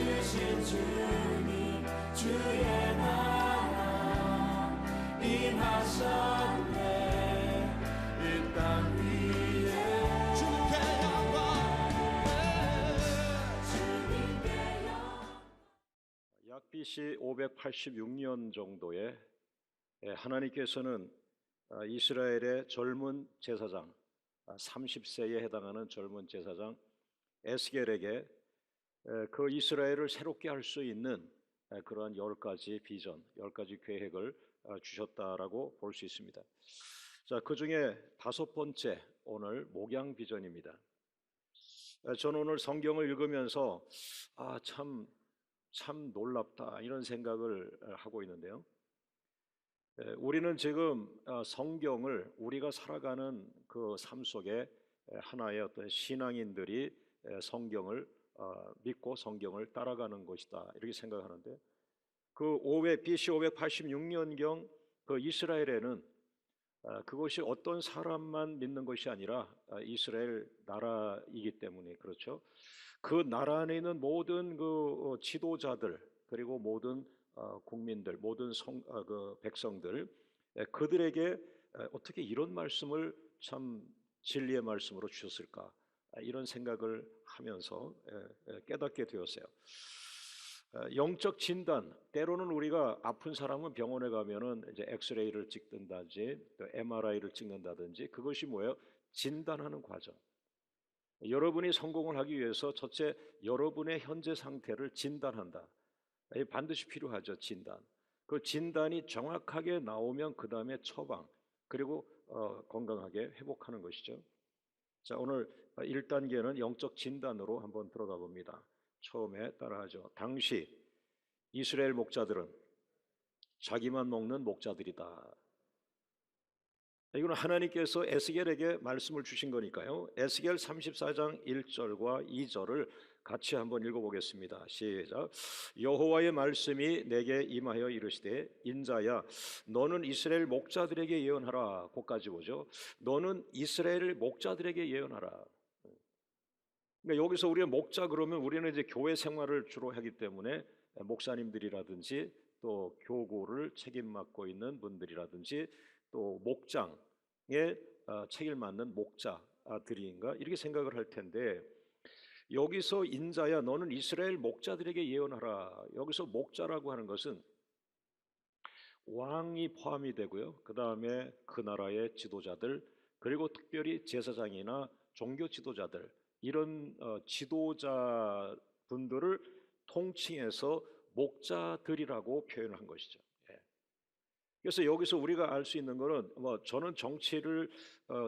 주신 주님 주의 나라 임하셨네. 이 땅 위에 주님께 영광, 주님께 영광. 약 BC 586년 정도에 하나님께서는 이스라엘의 젊은 제사장 30세에 해당하는 젊은 제사장 에스겔에게 그 이스라엘을 새롭게 할 수 있는 그러한 10가지 비전, 10가지 계획을 주셨다라고 볼 수 있습니다. 자, 그 중에 5번째 오늘 목양 비전입니다. 저는 오늘 성경을 읽으면서 참 놀랍다 이런 생각을 하고 있는데요. 우리는 지금 성경을 우리가 살아가는 그 삶 속에 하나의 어떤 신앙인들이 성경을 믿고 성경을 따라가는 것이다 이렇게 생각하는데, 그 BC 586년경 그 이스라엘에는 그것이 어떤 사람만 믿는 것이 아니라 이스라엘 나라이기 때문에 그렇죠. 그 나라 안에 있는 모든 그 지도자들 그리고 모든 국민들, 모든 그 백성들, 그들에게 어떻게 이런 말씀을 참 진리의 말씀으로 주셨을까 이런 생각을 하면서 깨닫게 되었어요. 영적 진단, 때로는 우리가 아픈 사람은 병원에 가면은 이제 엑스레이를 찍든지 또 MRI를 찍는다든지, 그것이 뭐예요? 진단하는 과정. 여러분이 성공을 하기 위해서 첫째 여러분의 현재 상태를 진단한다. 반드시 필요하죠. 진단. 그 진단이 정확하게 나오면 그 다음에 처방, 그리고 건강하게 회복하는 것이죠. 자, 오늘 1단계는 영적 진단으로 한번 들어가 봅니다. 처음에 따라하죠. 당시 이스라엘 목자들은 자기만 먹는 목자들이다. 이거는 하나님께서 에스겔에게 말씀을 주신 거니까요. 에스겔 34장 1절과 2절을 같이 한번 읽어보겠습니다. 시작. 여호와의 말씀이 내게 임하여 이르시되, 인자야 너는 이스라엘 목자들에게 예언하라. 거기까지 보죠. 너는 이스라엘 목자들에게 예언하라. 그러니까 여기서 우리가 목자 그러면 우리는 이제 교회 생활을 주로 하기 때문에 목사님들이라든지 또 교구를 책임 맡고 있는 분들이라든지 또 목장에 책임을 맡는 목자들인가 이렇게 생각을 할 텐데, 여기서 인자야 너는 이스라엘 목자들에게 예언하라. 여기서 목자라고 하는 것은 왕이 포함이 되고요. 그 다음에 그 나라의 지도자들, 그리고 특별히 제사장이나 종교 지도자들, 이런 지도자 분들을 통칭해서 목자들이라고 표현을 한 것이죠. 그래서 여기서 우리가 알 수 있는 것은 저는 정치를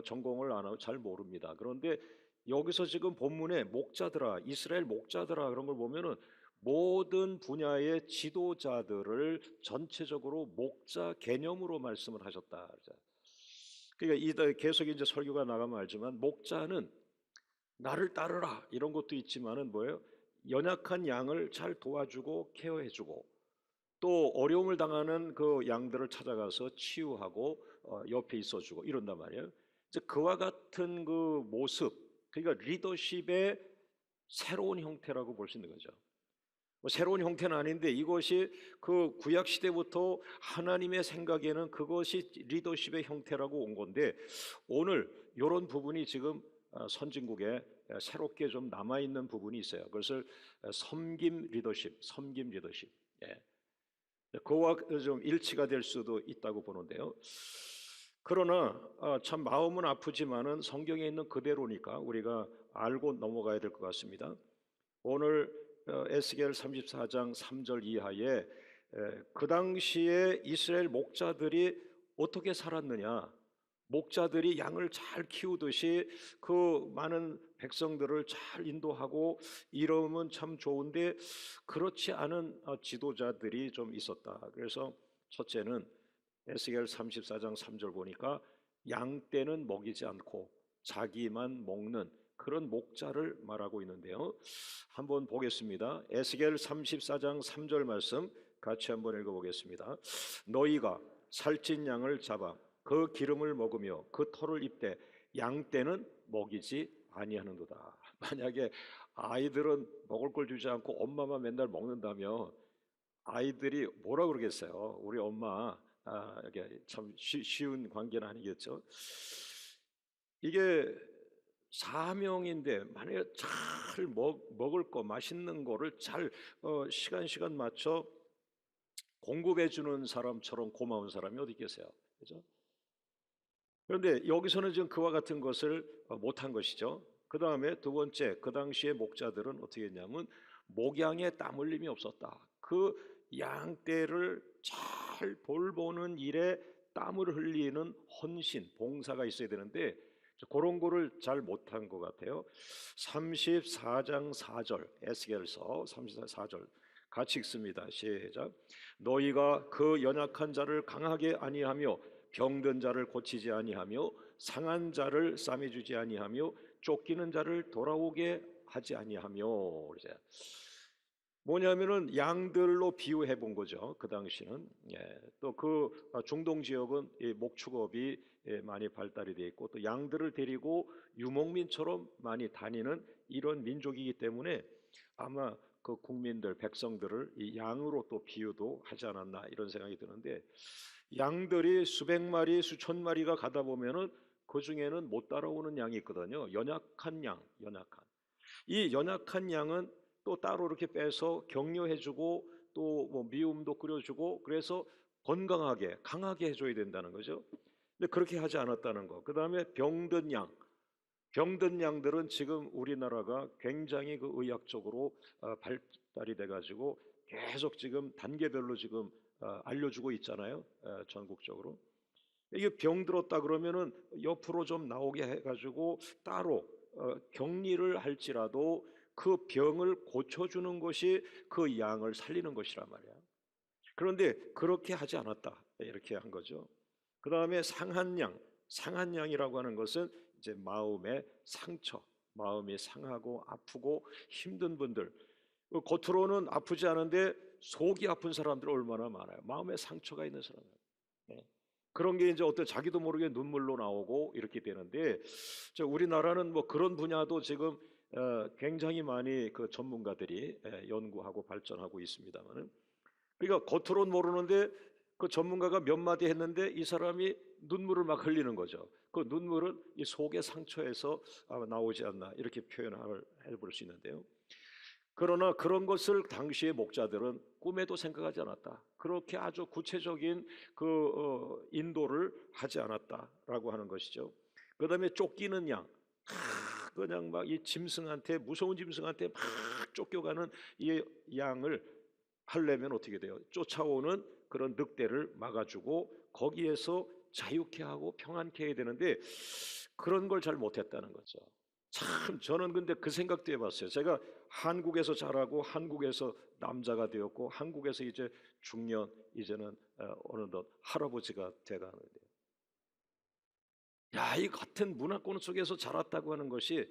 전공을 안 하고 잘 모릅니다. 그런데 여기서 지금 본문에 목자들아, 이스라엘 목자들아 그런 걸 보면은 모든 분야의 지도자들을 전체적으로 목자 개념으로 말씀을 하셨다. 그러니까 계속 이제 설교가 나가면 알지만 목자는 나를 따르라 이런 것도 있지만은 뭐예요? 연약한 양을 잘 도와주고 케어해주고, 또 어려움을 당하는 그 양들을 찾아가서 치유하고 옆에 있어주고 이런단 말이에요. 이제 그와 같은 그 모습, 그러니까 리더십의 새로운 형태라고 볼 수 있는 거죠. 새로운 형태는 아닌데 이것이 그 구약 시대부터 하나님의 생각에는 그것이 리더십의 형태라고 온 건데, 오늘 이런 부분이 지금 선진국에 새롭게 좀 남아있는 부분이 있어요. 그것을 섬김 리더십. 그와 좀 일치가 될 수도 있다고 보는데요. 그러나 참 마음은 아프지만은 성경에 있는 그대로니까 우리가 알고 넘어가야 될 것 같습니다. 오늘 에스겔 34장 3절 이하에 그 당시에 이스라엘 목자들이 어떻게 살았느냐, 목자들이 양을 잘 키우듯이 그 많은 백성들을 잘 인도하고 이러면 참 좋은데 그렇지 않은 지도자들이 좀 있었다. 그래서 첫째는 에스겔 34장 3절 보니까 양떼는 먹이지 않고 자기만 먹는 그런 목자를 말하고 있는데요. 한번 보겠습니다. 에스겔 34장 3절 말씀 같이 한번 읽어보겠습니다. 너희가 살찐 양을 잡아 그 기름을 먹으며 그 털을 입되 양떼는 먹이지 아니하는도다. 만약에 아이들은 먹을 걸 주지 않고 엄마만 맨날 먹는다며 아이들이 뭐라 그러겠어요? 우리 엄마 이게 참 쉬운 관계는 아니겠죠. 이게 사명인데 만약에 잘 먹을 거 맛있는 거를 잘 시간 맞춰 공급해 주는 사람처럼 고마운 사람이 어디 계세요? 그죠? 그런데 여기서는 지금 그와 같은 것을 못한 것이죠. 그 다음에 두 번째, 그 당시에 목자들은 어떻게 했냐면 목양에 땀 흘림이 없었다. 그 양떼를 잘 돌보는 일에 땀을 흘리는 헌신, 봉사가 있어야 되는데 그런 거를 잘 못한 것 같아요. 34장 4절, 에스겔서 34절 같이 읽습니다. 시작. 너희가 그 연약한 자를 강하게 아니하며 병든 자를 고치지 아니하며 상한 자를 싸매 주지 아니하며 쫓기는 자를 돌아오게 하지 아니하며. 뭐냐면은 양들로 비유해 본 거죠. 그 당시는. 또 그 중동 지역은 이 목축업이 많이 발달이 되어 있고 또 양들을 데리고 유목민처럼 많이 다니는 이런 민족이기 때문에 아마 그 국민들 백성들을 이 양으로 또 비유도 하지 않았나 이런 생각이 드는데 양들이 수백 마리 수천 마리가 가다 보면은 그 중에는 못 따라오는 양이 있거든요. 연약한 양, 연약한. 이 연약한 양은 또 따로 이렇게 빼서 격려해주고 또 뭐 미움도 끓여주고 그래서 건강하게 강하게 해줘야 된다는 거죠. 근데 그렇게 하지 않았다는 거. 그 다음에 병든 양, 병든 양들은 지금 우리나라가 굉장히 그 의학적으로 발달이 돼가지고 계속 지금 단계별로 지금 알려주고 있잖아요. 전국적으로. 이게 병 들었다 그러면은 옆으로 좀 나오게 해가지고 따로 격리를 할지라도 그 병을 고쳐주는 것이 그 양을 살리는 것이란 말이야. 그런데 그렇게 하지 않았다. 이렇게 한 거죠. 그 다음에 상한 양, 상한 양이라고 하는 것은 이제 마음의 상처, 마음이 상하고 아프고 힘든 분들, 겉으로는 아프지 않은데 속이 아픈 사람들 얼마나 많아요. 마음에 상처가 있는 사람들. 그런 게 이제 어떤 자기도 모르게 눈물로 나오고 이렇게 되는데, 우리나라는 뭐 그런 분야도 지금 굉장히 많이 그 전문가들이 연구하고 발전하고 있습니다만은, 그러니까 겉으로는 모르는데 그 전문가가 몇 마디 했는데 이 사람이 눈물을 막 흘리는 거죠. 그 눈물은 이 속의 상처에서 나오지 않나 이렇게 표현을 해볼 수 있는데요. 그러나 그런 것을 당시의 목자들은 꿈에도 생각하지 않았다. 그렇게 아주 구체적인 그 인도를 하지 않았다라고 하는 것이죠. 그다음에 쫓기는 양, 그냥 막 이 짐승한테 무서운 짐승한테 막 쫓겨가는 이 양을 하려면 어떻게 돼요? 쫓아오는 그런 늑대를 막아주고 거기에서 자유케 하고 평안케 해야 되는데 그런 걸 잘 못했다는 거죠. 참 저는 근데 그 생각도 해봤어요. 제가 한국에서 자라고 한국에서 남자가 되었고 한국에서 이제 중년 이제는 어느덧 할아버지가 돼가는데 이 같은 문화권 속에서 자랐다고 하는 것이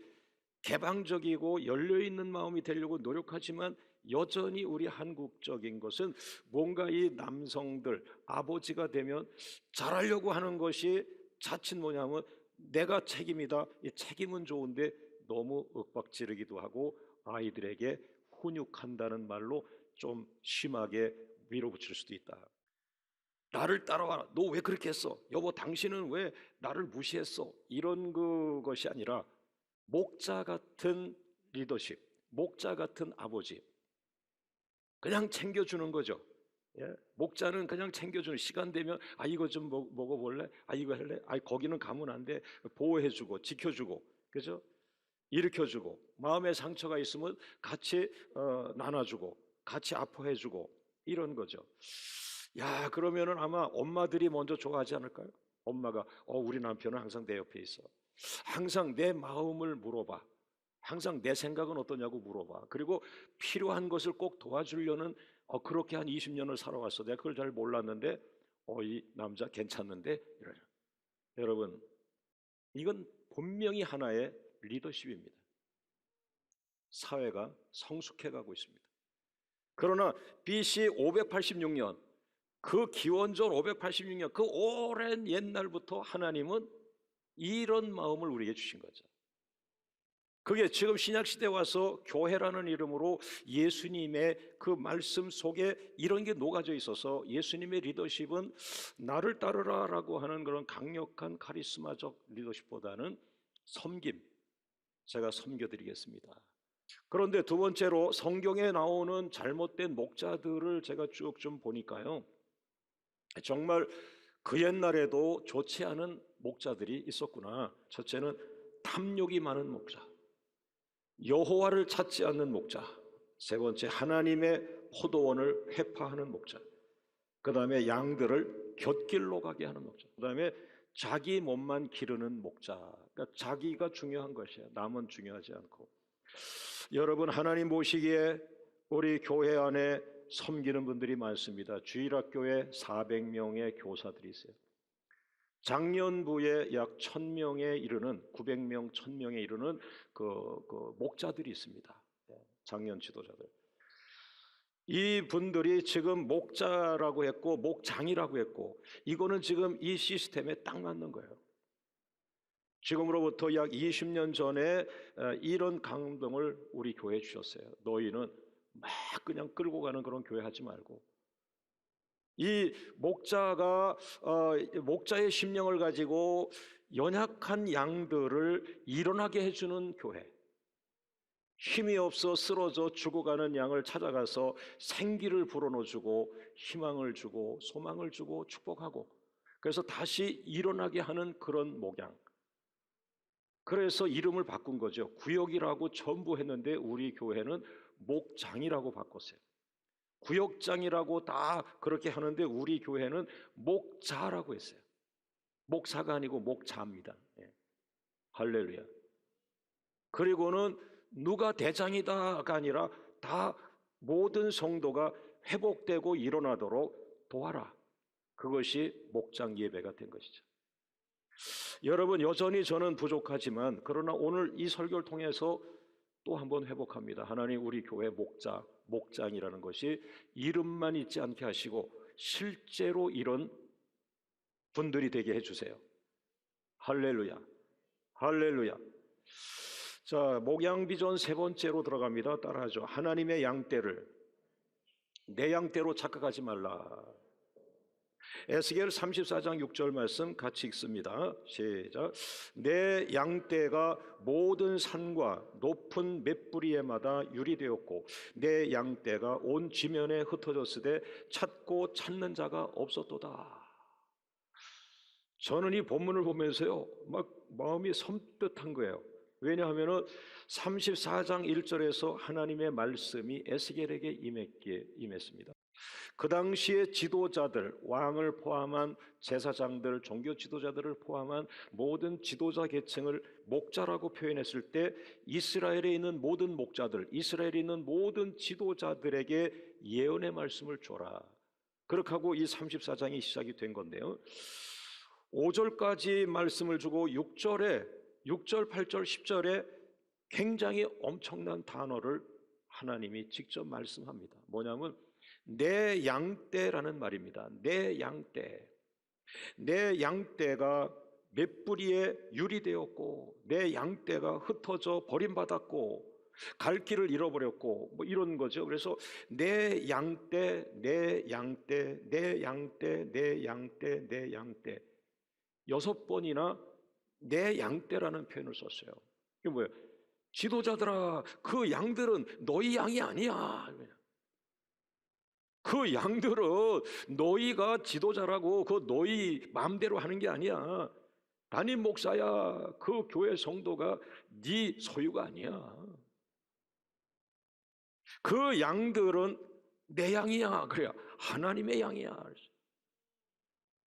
개방적이고 열려있는 마음이 되려고 노력하지만 여전히 우리 한국적인 것은 뭔가 이 남성들 아버지가 되면 잘하려고 하는 것이 자칫 뭐냐면 내가 책임이다. 이 책임은 좋은데 너무 윽박지르기도 하고 아이들에게 훈육한다는 말로 좀 심하게 밀어붙일 수도 있다. 나를 따라와라. 너 왜 그렇게 했어? 여보, 당신은 왜 나를 무시했어? 이런 것이 아니라 목자 같은 리더십, 목자 같은 아버지, 그냥 챙겨주는 거죠. 목자는 그냥 챙겨주는, 시간 되면 이거 좀 먹어볼래? 이거 할래? 거기는 가면 안 돼. 보호해주고 지켜주고, 그죠? 일으켜주고, 마음에 상처가 있으면 같이 나눠주고 같이 아파해주고 이런 거죠. 그러면은 아마 엄마들이 먼저 좋아하지 않을까요? 엄마가 우리 남편은 항상 내 옆에 있어. 항상 내 마음을 물어봐. 항상 내 생각은 어떠냐고 물어봐. 그리고 필요한 것을 꼭 도와주려는 그렇게 한 20년을 살아왔어. 내가 그걸 잘 몰랐는데 이 남자 괜찮는데 이러죠. 여러분, 이건 분명히 하나의 리더십입니다. 사회가 성숙해 가고 있습니다. 그러나 BC 586년 그 기원전 586년 그 오랜 옛날부터 하나님은 이런 마음을 우리에게 주신 거죠. 그게 지금 신약시대에 와서 교회라는 이름으로 예수님의 그 말씀 속에 이런 게 녹아져 있어서 예수님의 리더십은 나를 따르라 라고 하는 그런 강력한 카리스마적 리더십보다는 섬김, 제가 섬겨드리겠습니다. 그런데 두 번째로 성경에 나오는 잘못된 목자들을 제가 쭉 좀 보니까요, 정말 그 옛날에도 좋지 않은 목자들이 있었구나. 첫째는 탐욕이 많은 목자, 여호와를 찾지 않는 목자, 세 번째 하나님의 포도원을 회파하는 목자, 그 다음에 양들을 곁길로 가게 하는 목자, 그 다음에 자기 몸만 기르는 목자. 그러니까 자기가 중요한 것이야, 남은 중요하지 않고. 여러분, 하나님 보시기에 우리 교회 안에 섬기는 분들이 많습니다. 주일학교에 400명의 교사들이 있어요. 작년부에 약 1000명에 이르는 900명, 1000명에 이르는 그 목자들이 있습니다. 작년 지도자들. 이 분들이 지금 목자라고 했고 목장이라고 했고, 이거는 지금 이 시스템에 딱 맞는 거예요. 지금으로부터 약 20년 전에 이런 감동을 우리 교회에 주셨어요. 너희는 막 그냥 끌고 가는 그런 교회 하지 말고, 이 목자가 목자의 심령을 가지고 연약한 양들을 일어나게 해주는 교회, 힘이 없어 쓰러져 죽어가는 양을 찾아가서 생기를 불어넣어주고 희망을 주고 소망을 주고 축복하고, 그래서 다시 일어나게 하는 그런 목양. 그래서 이름을 바꾼 거죠. 구역이라고 전부 했는데 우리 교회는 목장이라고 바꿨어요. 구역장이라고 다 그렇게 하는데 우리 교회는 목자라고 했어요. 목사가 아니고 목자입니다. 할렐루야. 그리고는 누가 대장이다가 아니라 다 모든 성도가 회복되고 일어나도록 도와라. 그것이 목장 예배가 된 것이죠. 여러분, 여전히 저는 부족하지만 그러나 오늘 이 설교를 통해서 또 한번 회복합니다. 하나님, 우리 교회 목자, 목장이라는 것이 이름만 있지 않게 하시고 실제로 이런 분들이 되게 해주세요. 할렐루야, 할렐루야. 자, 목양 비전 세 번째로 들어갑니다. 따라하죠. 하나님의 양떼를 내 양떼로 착각하지 말라. 에스겔 34장 6절 말씀 같이 읽습니다. 시작. 내 양떼가 모든 산과 높은 맷뿌리에마다 유리되었고 내 양떼가 온 지면에 흩어졌으되 찾고 찾는 자가 없었도다. 저는 이 본문을 보면서요, 막 마음이 섬뜩한 거예요. 왜냐하면 34장 1절에서 하나님의 말씀이 에스겔에게 임했습니다. 그 당시에 지도자들, 왕을 포함한 제사장들, 종교 지도자들을 포함한 모든 지도자 계층을 목자라고 표현했을 때 이스라엘에 있는 모든 목자들, 이스라엘에 있는 모든 지도자들에게 예언의 말씀을 줘라. 그렇게 하고 이 34장이 시작이 된 건데요, 5절까지 말씀을 주고 6절, 8절, 10절에 굉장히 엄청난 단어를 하나님이 직접 말씀합니다. 뭐냐면 내 양떼라는 말입니다. 내 양떼. 내 양떼가 맷뿌리에 유리되었고 내 양떼가 흩어져 버림받았고 갈 길을 잃어버렸고 뭐 이런 거죠. 그래서 내 양떼, 내 양떼, 내 양떼, 내 양떼, 내 양떼 6번이나 내 양떼라는 표현을 썼어요. 이게 뭐예요? 지도자들아, 그 양들은 너희 양이 아니야. 그 양들은 너희가 지도자라고 그 너희 마음대로 하는 게 아니야. 담임 목사야, 그 교회 성도가 네 소유가 아니야. 그 양들은 내 양이야. 그래야 하나님의 양이야.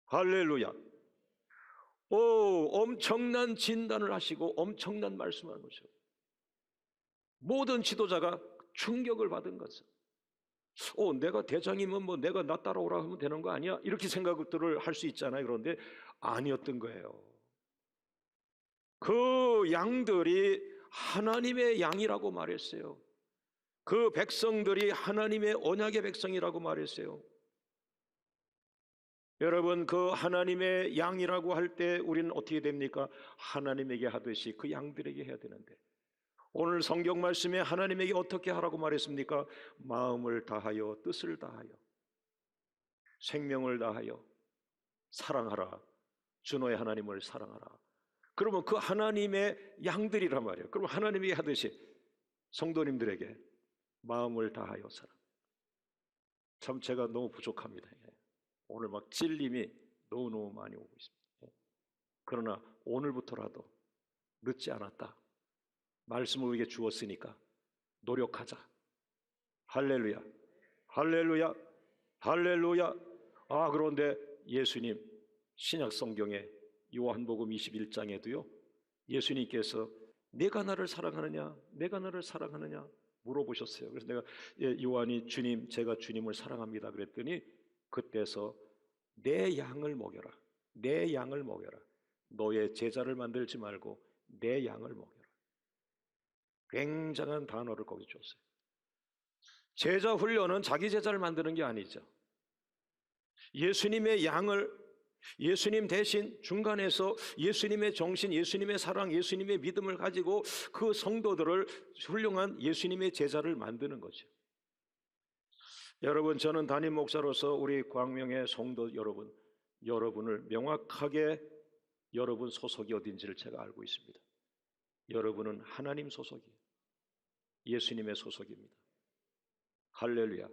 할렐루야. 엄청난 진단을 하시고 엄청난 말씀을 하는 거죠. 모든 지도자가 충격을 받은 것은 내가 대장이면 뭐 내가 나 따라오라 하면 되는 거 아니야? 이렇게 생각들을 할 수 있잖아요. 그런데 아니었던 거예요. 그 양들이 하나님의 양이라고 말했어요. 그 백성들이 하나님의 언약의 백성이라고 말했어요. 여러분, 그 하나님의 양이라고 할 때 우리는 어떻게 됩니까? 하나님에게 하듯이 그 양들에게 해야 되는데 오늘 성경 말씀에 하나님에게 어떻게 하라고 말했습니까? 마음을 다하여 뜻을 다하여 생명을 다하여 사랑하라. 주너의 하나님을 사랑하라. 그러면 그 하나님의 양들이란 말이에요. 그럼 하나님이 하듯이 성도님들에게 마음을 다하여 사랑. 참 제가 너무 부족합니다. 오늘 막 찔림이 너무너무 많이 오고 있습니다. 그러나 오늘부터라도 늦지 않았다. 말씀을 우리에게 주었으니까 노력하자. 할렐루야, 할렐루야, 할렐루야. 그런데 예수님 신약 성경에 요한복음 21장에도요 예수님께서 내가 나를 사랑하느냐, 내가 나를 사랑하느냐 물어보셨어요. 그래서 내가 요한이 주님, 제가 주님을 사랑합니다 그랬더니 그때서 내 양을 먹여라, 내 양을 먹여라. 너의 제자를 만들지 말고 내 양을 먹여라. 굉장한 단어를 거기 줬어요. 제자 훈련은 자기 제자를 만드는 게 아니죠. 예수님의 양을, 예수님 대신 중간에서 예수님의 정신, 예수님의 사랑, 예수님의 믿음을 가지고 그 성도들을 훌륭한 예수님의 제자를 만드는 거죠. 여러분, 저는 담임 목사로서 우리 광명의 성도 여러분, 여러분을 명확하게 여러분 소속이 어딘지를 제가 알고 있습니다. 여러분은 하나님 소속이에요. 예수님의 소속입니다. 할렐루야.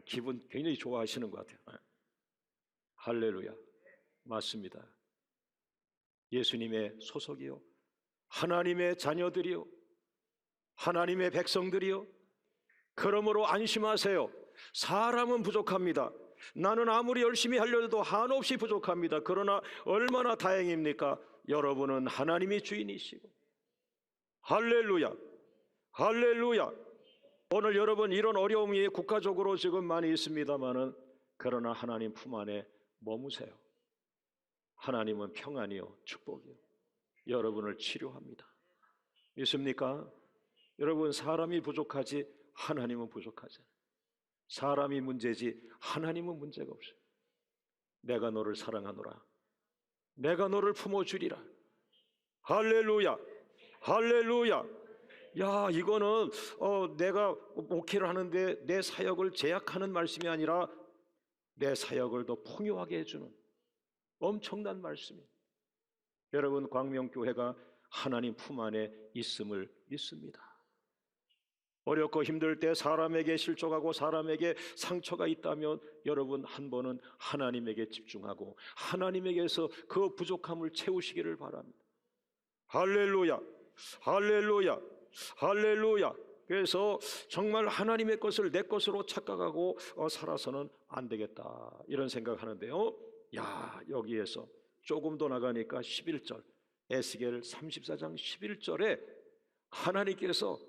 기분 굉장히 좋아하시는 것 같아요. 할렐루야. 맞습니다. 예수님의 소속이요, 하나님의 자녀들이요, 하나님의 백성들이요. 그러므로 안심하세요. 사람은 부족합니다. 나는 아무리 열심히 하려도 한없이 부족합니다. 그러나 얼마나 다행입니까? 여러분은 하나님이 주인이시고. 할렐루야, 할렐루야. 오늘 여러분 이런 어려움이 국가적으로 지금 많이 있습니다마는 그러나 하나님 품 안에 머무세요. 하나님은 평안이요 축복이요 여러분을 치료합니다. 믿습니까? 여러분, 사람이 부족하지 하나님은 부족하잖아요. 사람이 문제지 하나님은 문제가 없어요. 내가 너를 사랑하노라, 내가 너를 품어주리라. 할렐루야, 할렐루야. 야, 이거는 내가 목회를 하는데 내 사역을 제약하는 말씀이 아니라 내 사역을 더 풍요하게 해주는 엄청난 말씀이에요. 여러분, 광명교회가 하나님 품 안에 있음을 믿습니다. 어렵고 힘들 때 사람에게 실족하고 사람에게 상처가 있다면 여러분 한 번은 하나님에게 집중하고 하나님에게서 그 부족함을 채우시기를 바랍니다. 할렐루야, 할렐루야, 할렐루야. 그래서 정말 하나님의 것을 내 것으로 착각하고 살아서는 안 되겠다 이런 생각하는데요. 야, 여기에서 조금 더 나가니까 11절 에스겔 34장 11절에 하나님께서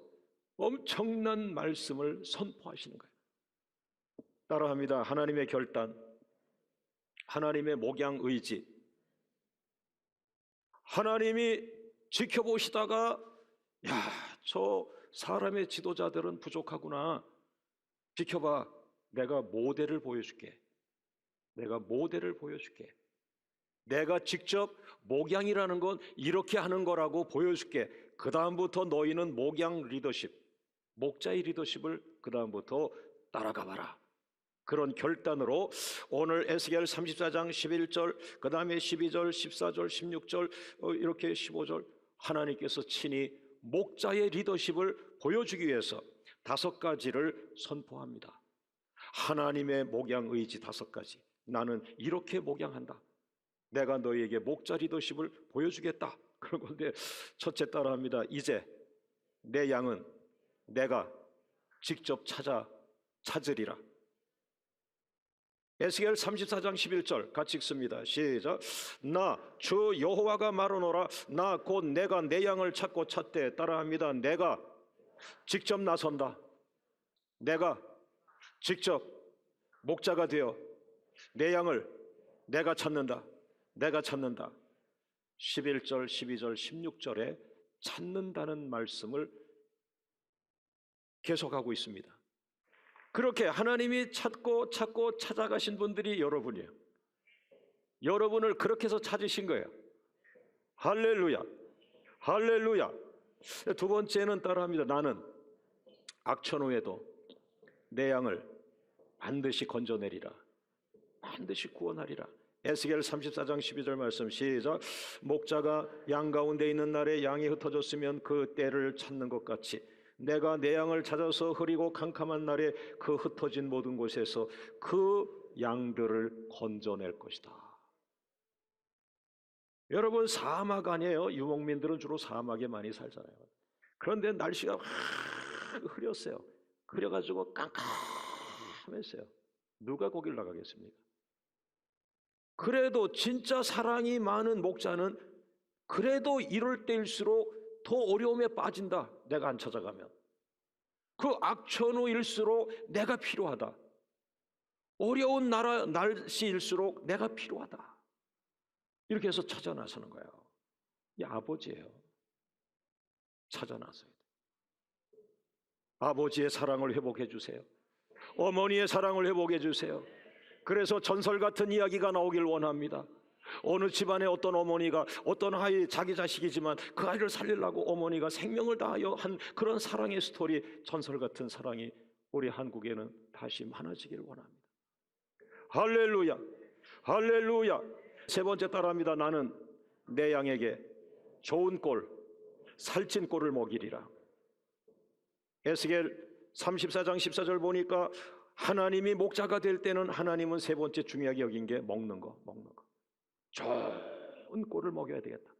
엄청난 말씀을 선포하시는 거예요. 따라합니다. 하나님의 결단, 하나님의 목양 의지. 하나님이 지켜보시다가 야, 저 사람의 지도자들은 부족하구나. 지켜봐, 내가 모델을 보여줄게. 내가 모델을 보여줄게. 내가 직접 목양이라는 건 이렇게 하는 거라고 보여줄게. 그 다음부터 너희는 목양 리더십, 목자의 리더십을 그 다음부터 따라가 봐라. 그런 결단으로 오늘 에스겔 34장 11절, 그 다음에 12절, 14절, 16절, 이렇게 15절 하나님께서 친히 목자의 리더십을 보여주기 위해서 5가지를 선포합니다. 하나님의 목양 의지 5가지. 나는 이렇게 목양한다. 내가 너희에게 목자 리더십을 보여주겠다. 그런 건데 첫째 따라합니다. 이제 내 양은 내가 직접 찾으리라. 에스겔 34장 11절 같이 읽습니다. 시작. 나 주 여호와가 말하노라. 나 곧 내가 내 양을 찾고 찾되. 따라합니다. 내가 직접 나선다. 내가 직접 목자가 되어 내 양을 내가 찾는다. 내가 찾는다. 11절, 12절, 16절에 찾는다는 말씀을 계속하고 있습니다. 그렇게 하나님이 찾고 찾아가신 분들이 여러분이에요. 여러분을 그렇게 해서 찾으신 거예요. 할렐루야, 할렐루야. 두 번째는 따라합니다. 나는 악천 후에도 내 양을 반드시 건져내리라. 반드시 구원하리라. 에스겔 34장 12절 말씀 시작. 목자가 양 가운데 있는 날에 양이 흩어졌으면 그 때를 찾는 것 같이 내가 내 양을 찾아서 흐리고 캄캄한 날에 그 흩어진 모든 곳에서 그 양들을 건져낼 것이다. 여러분, 사막 아니에요? 유목민들은 주로 사막에 많이 살잖아요. 그런데 날씨가 확 흐렸어요. 흐려가지고 깜깜했어요. 누가 거길 나가겠습니까? 그래도 진짜 사랑이 많은 목자는 그래도 이럴 때일수록 더 어려움에 빠진다. 내가 안 찾아가면. 그 악천후일수록 내가 필요하다. 어려운 날씨일수록 내가 필요하다. 이렇게 해서 찾아 나서는 거예요. 이 아버지예요. 찾아 나서야 돼. 아버지의 사랑을 회복해 주세요. 어머니의 사랑을 회복해 주세요. 그래서 전설 같은 이야기가 나오길 원합니다. 어느 집안에 어떤 어머니가 어떤 아이, 자기 자식이지만 그 아이를 살리려고 어머니가 생명을 다하여 한 그런 사랑의 스토리, 전설 같은 사랑이 우리 한국에는 다시 많아지길 원합니다. 할렐루야, 할렐루야. 세 번째 따라합니다. 나는 내 양에게 좋은 꼴, 살찐 꼴을 먹이리라. 에스겔 34장 14절 보니까 하나님이 목자가 될 때는 하나님은 세 번째 중요하게 여긴 게 먹는 거. 좋은 꼴을 먹여야 되겠다.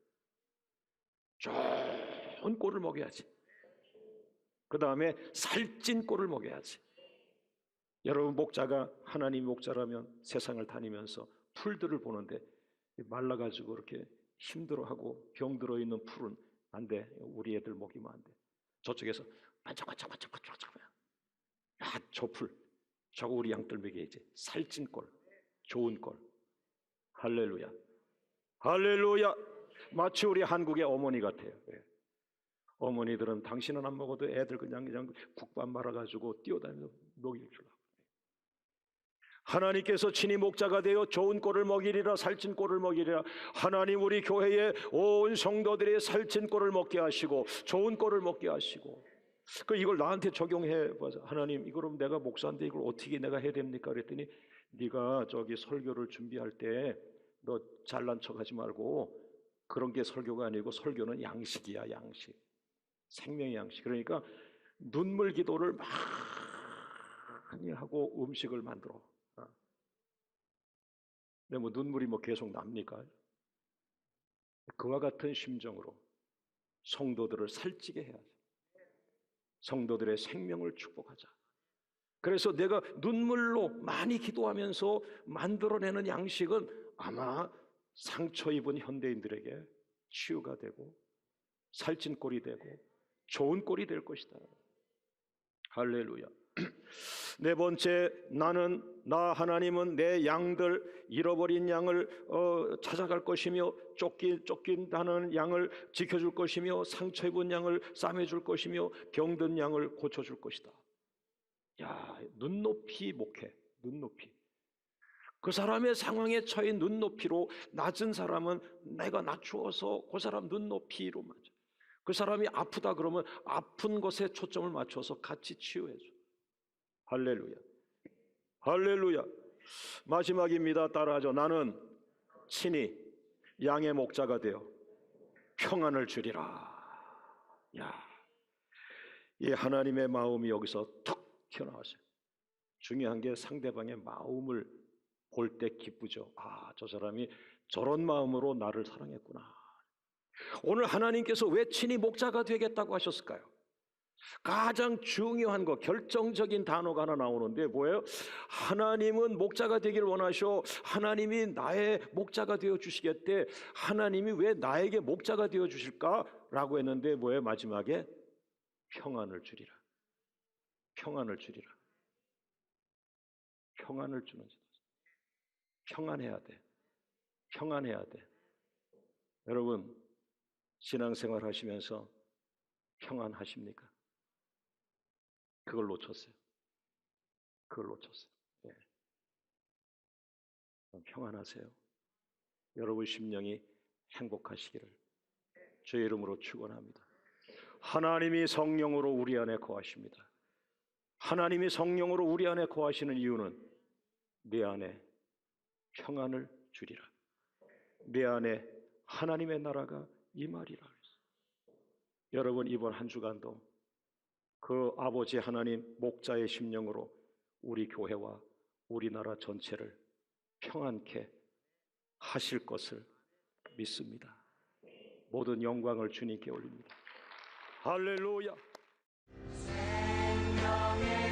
좋은 꼴을 먹여야지. 그 다음에 살찐 꼴을 먹여야지. 여러분, 목자가 하나님 목자라면 세상을 다니면서 풀들을 보는데 말라가지고 이렇게 힘들어하고 병들어 있는 풀은 안 돼. 우리 애들 먹이면 안 돼. 저쪽에서 반짝반짝. 야, 저 풀. 저거 우리 양들 먹여야지. 살찐 꼴, 좋은 꼴. 할렐루야, 할렐루야. 마치 우리 한국의 어머니 같아요. 어머니들은 당신은 안 먹어도 애들 그냥 국밥 말아가지고 뛰어다니면서 먹일 줄 알고. 하나님께서 친히 목자가 되어 좋은 꼴을 먹이리라, 살찐 꼴을 먹이리라. 하나님 우리 교회에 온 성도들의 살찐 꼴을 먹게 하시고 좋은 꼴을 먹게 하시고, 이걸 나한테 적용해 봐서 하나님, 이걸 내가 목사인데 이걸 어떻게 내가 해야 됩니까? 그랬더니 네가 저기 설교를 준비할 때 너 잘난 척하지 말고, 그런 게 설교가 아니고 설교는 양식이야. 양식, 생명의 양식. 그러니까 눈물 기도를 많이 하고 음식을 만들어. 근데 뭐 눈물이 계속 납니까? 그와 같은 심정으로 성도들을 살찌게 해야죠. 성도들의 생명을 축복하자. 그래서 내가 눈물로 많이 기도하면서 만들어내는 양식은 아마 상처 입은 현대인들에게 치유가 되고 살찐 꼴이 되고 좋은 꼴이 될 것이다. 할렐루야. 네 번째, 나 하나님은 내 양들, 잃어버린 양을 찾아갈 것이며 쫓긴다는 양을 지켜줄 것이며 상처 입은 양을 싸매줄 것이며 병든 양을 고쳐줄 것이다. 야, 눈높이 목회, 눈높이. 그 사람의 상황에 처해 눈높이로, 낮은 사람은 내가 낮추어서 그 사람 눈높이로 맞아. 그 사람이 아프다 그러면 아픈 것에 초점을 맞춰서 같이 치유해줘. 할렐루야, 할렐루야. 마지막입니다. 따라하죠. 나는 친히 양의 목자가 되어 평안을 주리라. 야, 이 하나님의 마음이 여기서 툭 튀어나왔어요. 중요한 게 상대방의 마음을 볼 때 기쁘죠. 아, 저 사람이 저런 마음으로 나를 사랑했구나. 오늘 하나님께서 왜 친히 목자가 되겠다고 하셨을까요? 가장 중요한 거, 결정적인 단어가 하나 나오는데 뭐예요? 하나님은 목자가 되기를 원하셔. 하나님이 나의 목자가 되어 주시겠대. 하나님이 왜 나에게 목자가 되어 주실까라고 했는데 뭐예요? 마지막에 평안을 주리라. 평안을 주리라. 평안을 주는 자. 평안해야 돼. 평안해야 돼. 여러분, 신앙생활 하시면서 평안하십니까? 그걸 놓쳤어요. 그걸 놓쳤어요. 네. 평안하세요. 여러분 심령이 행복하시기를 주의 이름으로 축원합니다. 하나님이 성령으로 우리 안에 거하십니다. 하나님이 성령으로 우리 안에 거하시는 이유는 내 안에 평안을 주리라. 내 안에 하나님의 나라가 임하리라. 여러분, 이번 한 주간도 그 아버지 하나님 목자의 심령으로 우리 교회와 우리나라 전체를 평안케 하실 것을 믿습니다. 모든 영광을 주님께 올립니다. 할렐루야. 생명의